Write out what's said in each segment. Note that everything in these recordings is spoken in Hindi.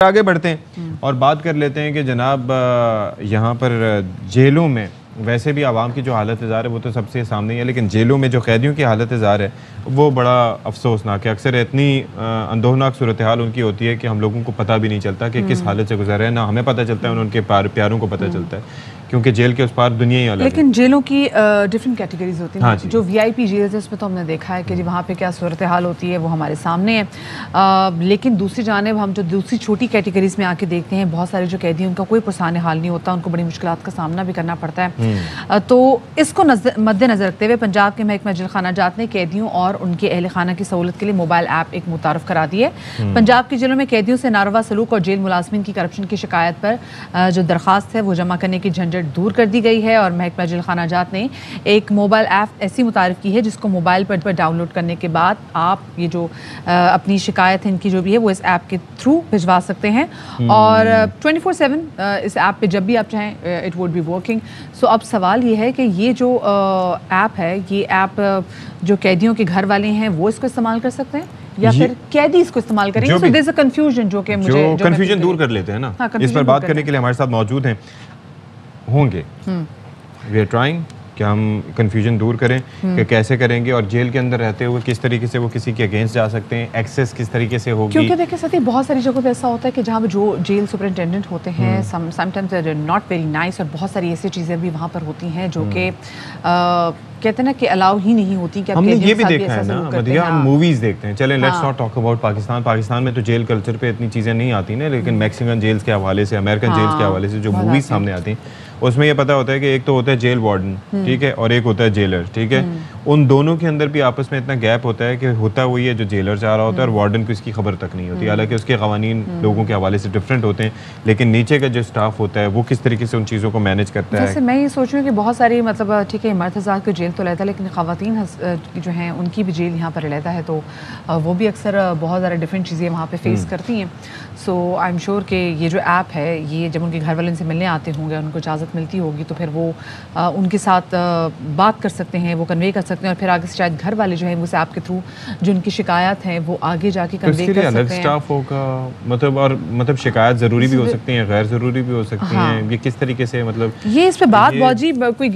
आगे बढ़ते हैं और बात कर लेते हैं कि जनाब यहाँ पर जेलों में वैसे भी आवाम की जो हालत ज़ार है वो तो सबसे सामने ही है, लेकिन जेलों में जो कैदियों की हालत ज़ार है वो बड़ा अफसोसनाक है। अक्सर इतनी अंदोहनाक सूरत हाल उनकी होती है कि हम लोगों को पता भी नहीं चलता कि किस हालत से गुजर रहे हैं, ना हमें पता चलता है ना उनके प्यारों को पता चलता है, क्योंकि जेल के उस पार दुनिया ही अलग है। लेकिन जेलों की डिफरेंट कैटेगरीज होती हैं। हाँ, जो वीआईपी जेल्स है उसमें तो हमने देखा है कि जी वहाँ पे क्या सूरत हाल होती है वो हमारे सामने है। लेकिन दूसरी जानिब हम जो दूसरी छोटी कैटेगरीज में आके देखते हैं, बहुत सारे जो कैदी हैं उनका कोई पुरसान हाल नहीं होता, उनको बड़ी मुश्किलात का सामना भी करना पड़ता है। तो इसको मद्देनजर रखते हुए पंजाब के महकमा जेल खाना जात ने कैदियों और उनके अहल खाना की सहूलत के लिए मोबाइल ऐप एक मुतारफ करा दी है। पंजाब की जेलों में कैदियों से नारवा सलूक और जेल मुलाजमीन की करप्शन की शिकायत पर जो दरख्वास्त है वो जमा करने की झंझट दूर कर दी गई है और महकमा जेल खाना जात ने एक मोबाइल ऐप ऐसी मुतारिफ की है जिसको मोबाइल पर डाउनलोड करने के बाद आप ये जो अपनी शिकायत है इनकी जो भी है वो इस ऐप के थ्रू भिजवा सकते हैं और 24/7 इस ऐप पे जब भी आप चाहें इट वुड बी वर्किंग। सो अब सवाल ये है कि ये जो ऐप है ये ऐप जो कैदियों के घर वाले हैं वो इसको इस्तेमाल कर सकते हैं या फिर कैदी इसको इस्तेमाल करेंगे। So there is a confusion जो कि मुझे जो कंफ्यूजन दूर कर लेते हैं ना। हाँ, इस पर बात करने के लिए हमारे साथ मौजूद हैं होंगे वी आर ट्राइंग कि हम कंफ्यूजन दूर करें कि कैसे करेंगे और जेल के अंदर रहते हुए किस तरीके से वो किसी के अगेंस्ट जा सकते हैं, एक्सेस किस तरीके से होगी। क्योंकि देखिए साथी बहुत सारी जगहों पे ऐसा होता है कि जहाँ जो जेल सुपरिटेंडेंट होते हैं sometimes they are not very nice और बहुत सारी ऐसी चीज़ें भी वहाँ पर होती हैं जो कि कहते हैं ना कि अलाउ ही नहीं होती कि हमने ये भी देखा है ना मदिया, हम मूवीज देखते हैं। चलें let's not talk about Pakistan में तो जेल कल्चर पे इतनी चीज़ें नहीं आती ना, लेकिन मैक्सिकन जेल्स के हवाले से, अमेरिकन जेल्स के हवाले से जो मूवीज सामने आती हैं उसमें ये पता होता है कि एक तो होता है जेल वार्डन, ठीक है, और एक होता है जेलर, ठीक है। उन दोनों के अंदर भी आपस में इतना गैप होता है कि होता वही है जो जेलर चाह रहा होता है और वार्डन को इसकी खबर तक नहीं होती। हालांकि उसके कवानीन लोगों के हवाले से डिफरेंट होते हैं, लेकिन नीचे का जो स्टाफ होता है वो किस तरीके से उन चीज़ों को मैनेज करता है। जैसे मैं ये सोच रही हूँ कि बहुत सारी मतलब ठीक है मर्द हज़ार की जेल तो रहता है, लेकिन ख़वातीन जो हैं उनकी भी जेल यहाँ पर रहता है, तो वो भी अक्सर बहुत ज़्यादा डिफरेंट चीज़ें वहाँ पर फेस करती हैं। सो आई एम श्योर कि ये जो ऐप है ये जब उनके घर वाले उनसे मिलने आते होंगे, उनको इजाज़त मिलती होगी तो फिर वो उनके साथ बात कर सकते हैं, वो कन्वे कर सकते हैं और फिर आगे से शायद घर वाले जो हैं उस ऐप के थ्रू जो उनकी शिकायत है वो आगे जाके कन्वे कर सकते हैं। स्टाफ होगा मतलब शिकायत ज़रूरी भी हो सकती है, गैर ज़रूरी भी हो सकती हैं। ये किस तरीके से मतलब ये इस पे बात बाजी कोई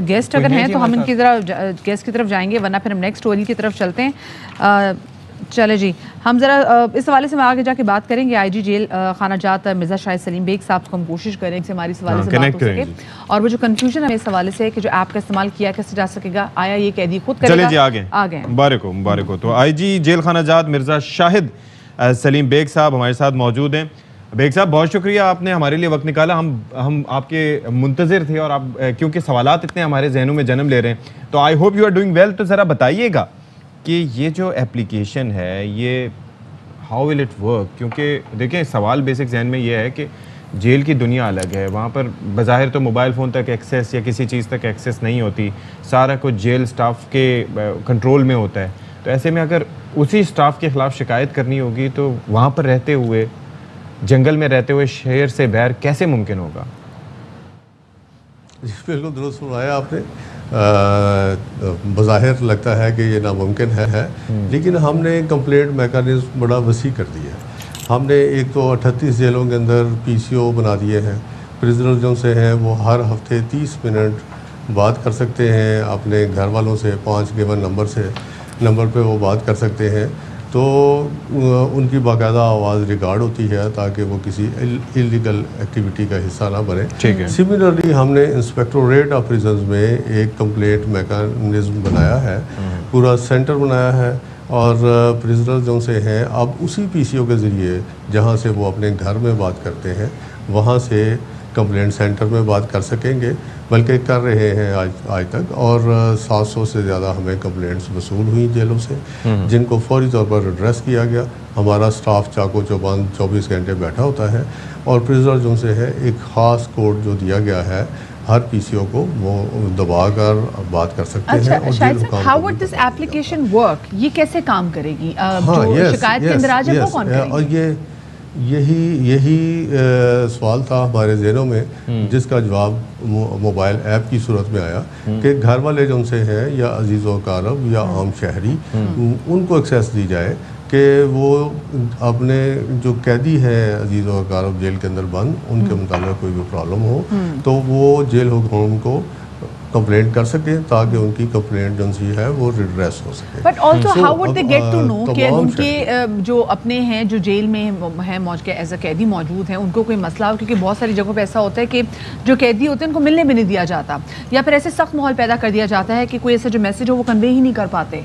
गेस्ट अगर हैं तो हम इनकी तरफ गेस्ट की तरफ जाएंगे, वरना फिर हम नेक्स्ट स्टोरी की तरफ चलते हैं। चले जी, हम ज़रा इस हवाले से आगे जाके बात करेंगे। आईजी जेल खाना जात मिर्ज़ा शाहिद सलीम बेग साहब को हम कोशिश करेंगे कि हमारी इस हवाले से बात हो सके और वो जो कंफ्यूजन है इस हवाले से कि जो ऐप का इस्तेमाल किया कैसे जा सकेगा, आया ये कैदी खुद करेगा। चले जी आगे मुबारक हो। तो आईजी जेल खाना जात मिर्ज़ा शाहिद सलीम बेग साहब हमारे साथ मौजूद हैं। बेग साहब बहुत शुक्रिया, आपने हमारे लिए वक्त निकाला। हम आपके मुंतज़िर थे और आप क्योंकि सवालात इतने हमारे जहनों में जन्म ले रहे हैं, तो I hope you are doing well. तो ज़रा बताइएगा कि ये जो एप्लीकेशन है ये हाउ विल इट वर्क, क्योंकि देखें सवाल बेसिक जहन में ये है कि जेल की दुनिया अलग है, वहाँ पर बज़ाहिर तो मोबाइल फ़ोन तक एक्सेस या किसी चीज़ तक एक्सेस नहीं होती, सारा कुछ जेल स्टाफ के कंट्रोल में होता है। तो ऐसे में अगर उसी स्टाफ के ख़िलाफ़ शिकायत करनी होगी तो वहाँ पर रहते हुए, जंगल में रहते हुए शहर से बाहर कैसे मुमकिन होगा? बिल्कुल दुरुस्त सुनाया आपने। बज़ाहिर लगता है कि ये नामुमकिन है, लेकिन हमने कंप्लेंट मैकेनिज़्म बड़ा वसी कर दिया है। हमने एक तो 38 जेलों के अंदर PCO बना दिए हैं। प्रिजनर जो से हैं वो हर हफ्ते 30 मिनट बात कर सकते हैं अपने घर वालों से, 5 गिवन नंबर पे वो बात कर सकते हैं। तो उनकी बाकायदा आवाज़ रिकॉर्ड होती है ताकि वो किसी इलीगल एक्टिविटी का हिस्सा ना बने। सिमिलरली हमने इंस्पेक्टोरेट ऑफ प्रिजन्स में एक कंप्लेंट मैकेनिज्म बनाया है, पूरा सेंटर बनाया है और प्रिजनर जो से हैं अब उसी PCO के ज़रिए जहाँ से वो अपने घर में बात करते हैं वहाँ से कंप्लेंट सेंटर में बात कर सकेंगे, बल्कि कर रहे हैं आज तक। और 700 से ज़्यादा हमें कंप्लेंट्स वसूल हुई जेलों से, जिनको फौरी तौर पर एड्रेस किया गया। हमारा स्टाफ चाको चौबंद 24 घंटे बैठा होता है और प्रिजनर जो से है एक ख़ास कोड जो दिया गया है हर PCO को वो दबा कर बात कर सकते हैं। और शायद how would this application work, ये कैसे काम करेगी? जो शिकायत के अंदर आ जाए वो कौन करेगा? और यही सवाल था हमारे जहनों में, जिसका जवाब मोबाइल ऐप की सूरत में आया कि घर वाले जो उनसे हैं या अजीज़ व कारब या आम शहरी, उनको एक्सेस दी जाए कि वो अपने जो कैदी है अजीज़ व अकारब जेल के अंदर बंद, उनके मुताबिक कोई भी प्रॉब्लम हो तो वो जेल हुकूम को कंप्लेंट कर सके ताकि उनकी कंप्लेंट जो सी है वो रिड्रेस हो सके। But also how would they get to know कि उनके जो अपने हैं जो जेल में हैं मौज के एज अ कैदी मौजूद हैं, उनको कोई मसला हो? क्योंकि बहुत सारी जगहों पे ऐसा होता है कि जो कैदी होते हैं उनको मिलने भी नहीं दिया जाता, या फिर ऐसे सख्त माहौल पैदा कर दिया जाता है कि कोई ऐसा जो मैसेज हो वो कन्वे ही नहीं कर पाते।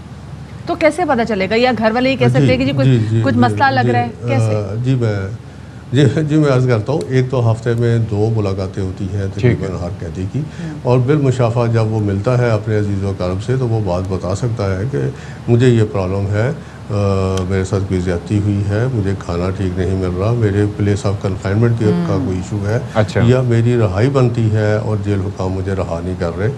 तो कैसे पता चलेगा? या घर वाले ये कह सकते हैं कि जी कुछ मसला लग रहा है? कैसे? जी मैं अर्ज़ करता हूँ, एक तो हफ्ते में 2 मुलाकातें होती हैं तकरीबन हर कैदी की, और बिलमुशाफा जब वो मिलता है अपने अजीज़ व अकारब से तो वो बात बता सकता है कि मुझे ये प्रॉब्लम है, मेरे साथ कोई ज़्यादती हुई है, मुझे खाना ठीक नहीं मिल रहा, मेरे प्लेस ऑफ कन्फाइनमेंट का कोई इशू है, अच्छा। या मेरी रहाई बनती है और जेल हुकाम मुझे रहा नहीं कर रहे,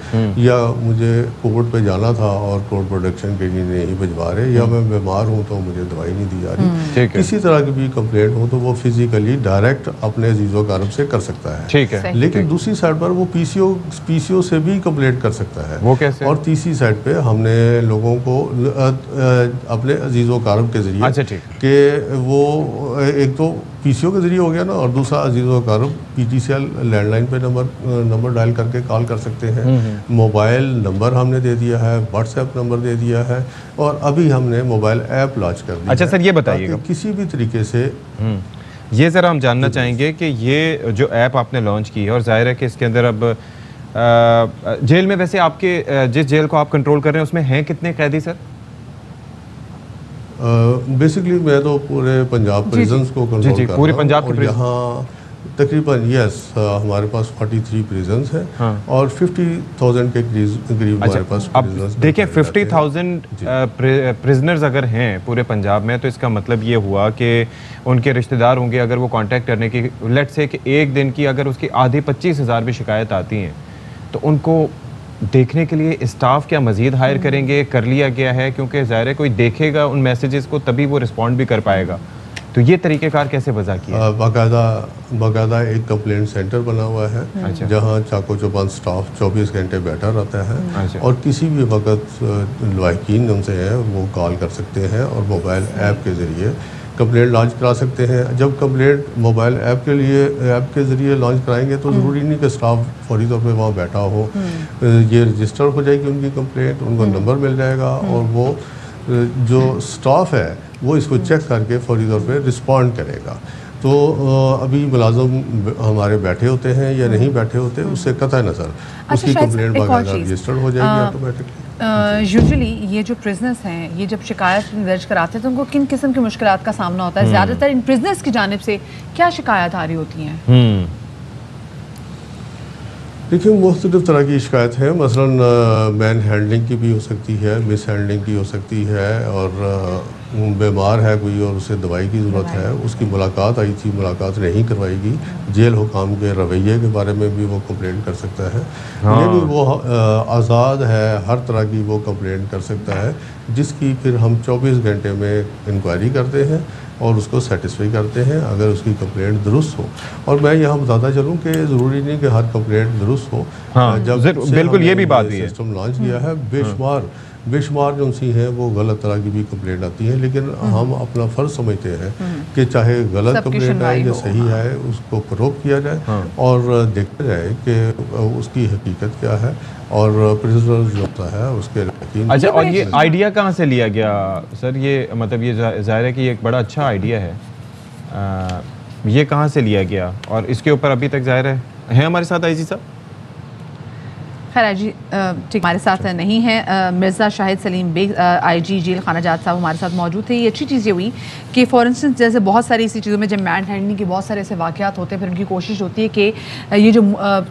या मुझे कोर्ट पे जाना था और कोर्ट प्रोडक्शन के लिए नहीं भिजवा रहे, या मैं बीमार हूँ तो मुझे दवाई नहीं दी जा रही। किसी तरह की भी कंप्लेंट हो तो वो फिजिकली डायरेक्ट अपने अजीज़ व अकारब से कर सकता है। ठीक है। लेकिन दूसरी साइड पर वो पीसीओ से भी कंप्लेंट कर सकता है। वो कैसे? और तीसरी साइड पे हमने लोगों को अपने अजीज़ व अकारब के जरिए, अच्छा ठीक, कि वो एक तो पीसीओ के जरिए हो गया ना, और दूसरा अजीज़ व अकारब पीटीसीएल लैंडलाइन पे नंबर डायल करके कॉल कर सकते हैं। मोबाइल नंबर हमने दे दिया है, व्हाट्सएप नंबर दे दिया है, और अभी हमने मोबाइल ऐप लॉन्च कर दी। अच्छा सर ये बताइएगा, किसी भी तरीके से ये ज़रा हम जानना चाहेंगे कि ये जो ऐप आपने लॉन्च की है, और जाहिर है कि इसके अंदर अब जेल में, वैसे आपके जिस जेल को आप कंट्रोल कर रहे हैं उसमें हैं कितने कैदी सर? बेसिकली मैं तो पूरे पंजाब प्रिजन्स को कंट्रोल कर रहा हूँ, पूरे पंजाब और यहाँ तकरीबन हमारे पास 43 प्रिजन्स हैं, हाँ। और 50,000 के करीब हमारे पास प्रिजनर्स। देखिए 50,000 प्रिजनर्स अगर हैं पूरे पंजाब में, तो इसका मतलब ये हुआ कि उनके रिश्तेदार होंगे, अगर वो कांटेक्ट करने की, लेट्स से कि एक दिन की अगर उसकी आधी 25,000 भी शिकायत आती हैं, तो उनको देखने के लिए स्टाफ क्या मज़ीद हायर करेंगे? कर लिया गया है, क्योंकि ज़ाहिर है कोई देखेगा उन मैसेजेस को तभी वो रिस्पॉन्ड भी कर पाएगा। तो ये तरीक़ेकार कैसे वज़ा किया? बाकायदा एक कंप्लेंट सेंटर बना हुआ है, अच्छा। जहाँ चाको चौबंद स्टाफ 24 घंटे बैठा रहता है, अच्छा। और किसी भी वक्त लवाहिकीन उनसे हैं वो कॉल कर सकते हैं और मोबाइल ऐप के ज़रिए कंप्लेंट लॉन्च करा सकते हैं। जब कंप्लेंट मोबाइल ऐप के ज़रिए लॉन्च कराएंगे तो ज़रूरी नहीं कि स्टाफ फौरी तौर पे वहाँ बैठा हो, ये रजिस्टर हो जाएगी उनकी कंप्लेंट, उनको नंबर मिल जाएगा, और वो जो स्टाफ है वो इसको चेक करके फौरी तौर पे रिस्पॉन्ड करेगा। तो अभी मुलाजिम हमारे बैठे होते हैं या नहीं बैठे होते, उससे कतई नज़र उसकी कंप्लेंट बाकायदा रजिस्टर्ड हो जाएगी ऑटोमेटिकली। यूजुअली ये जो प्रिजनर्स हैं, ये जब शिकायत दर्ज कराते हैं तो उनको किन किस्म की मुश्किलात का सामना होता है? ज़्यादातर इन प्रिजनर्स की जानिब से क्या शिकायत आ रही होती हैं? देखिए मुख्तलिफ तरह की शिकायत है, मसलन मैन हैंडलिंग की भी हो सकती है, मिस हैंडलिंग की हो सकती है, और बीमार है कोई और उसे दवाई की ज़रूरत है, उसकी मुलाकात आई थी, मुलाकात नहीं करवाएगी, जेल हुकाम के रवैये के बारे में भी वो कंप्लेंट कर सकता है। हाँ। ये भी वो आज़ाद है, हर तरह की वो कंप्लेंट कर सकता है, जिसकी फिर हम 24 घंटे में इंक्वायरी करते हैं और उसको सेटिस्फाई करते हैं अगर उसकी कंप्लेंट दुरुस्त हो। और मैं यहाँ बताता चलूँ कि ज़रूरी नहीं कि हर कंप्लेंट दुरुस्त हो। हाँ, जब बिल्कुल ये भी बात भी है, सिस्टम लॉन्च किया है, बेशुमार जो सी हैं वो गलत तरह की भी कंप्लेंट आती है, लेकिन हम अपना फ़र्ज समझते हैं कि चाहे गलत कंप्लेंट आए या सही आए उसको फ़रोग किया जाए, हाँ। और देखा जाए कि उसकी हकीकत क्या है और प्रिजनर जो होता है उसके यकीन। अच्छा, और ये आइडिया कहाँ से लिया गया सर? ये मतलब ये जाहिर है कि ये एक बड़ा अच्छा आइडिया है, ये कहाँ से लिया गया और इसके ऊपर अभी तक जाहिर है हमारे साथ आईजी साहब? खैर जी ठीक हमारे साथ नहीं है। मिर्ज़ा शाहिद सलीम बेग आईजी जेल खाना जात साहब हमारे साथ मौजूद थे। ये अच्छी चीज़ ये हुई कि फॉर इंस्टेंस जैसे बहुत सारी ऐसी चीज़ों में जब मैन हैंडलिंग के बहुत सारे ऐसे वाक़यात होते हैं, फिर उनकी कोशिश होती है कि ये जो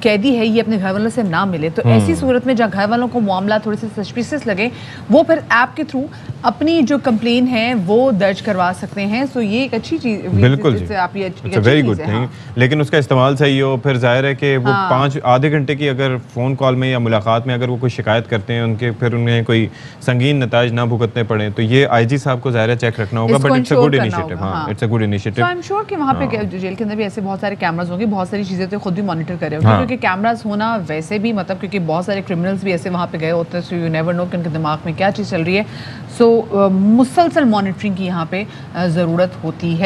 कैदी है ये अपने घर वालों से ना मिले, तो ऐसी सूरत में जहाँ घर वालों को मामला थोड़े से सस्पिशियस लगे वो फिर ऐप के थ्रू अपनी जो कंप्लेन है वो दर्ज करवा सकते हैं। सो ये एक अच्छी चीज़, बिल्कुल आप ये वेरी गुड थिंग, लेकिन उसका इस्तेमाल सही हो। फिर जाहिर है कि वो 5 आधे घंटे की अगर फ़ोन कॉल में या या मुलाकात में अगर वो कोई शिकायत करते हैं उनके फिर उन्हें कोई संगीन नताज ना भुगतने पड़े, तो ये आईजी साहब को ज़ाहिर चेक रखना होगा। But it's a good initiative. हाँ, it's a good initiative. I am sure कि वहाँ पे जेल के अंदर भी ऐसे बहुत सारे कैमराज होंगे, बहुत सारी चीज़ें तो खुद भी मॉनिटर कर रहे होंगे, क्योंकि कैमराज होना वैसे भी मतलब क्योंकि बहुत सारे क्रिमिनल्स भी ऐसे वहाँ पे गए होते हैं, सो यू नेवर नो कि उनके दिमाग में क्या चीज़ चल रही है। सो मुसलसल मॉनिटरिंग की यहाँ पे ज़रूरत होती है।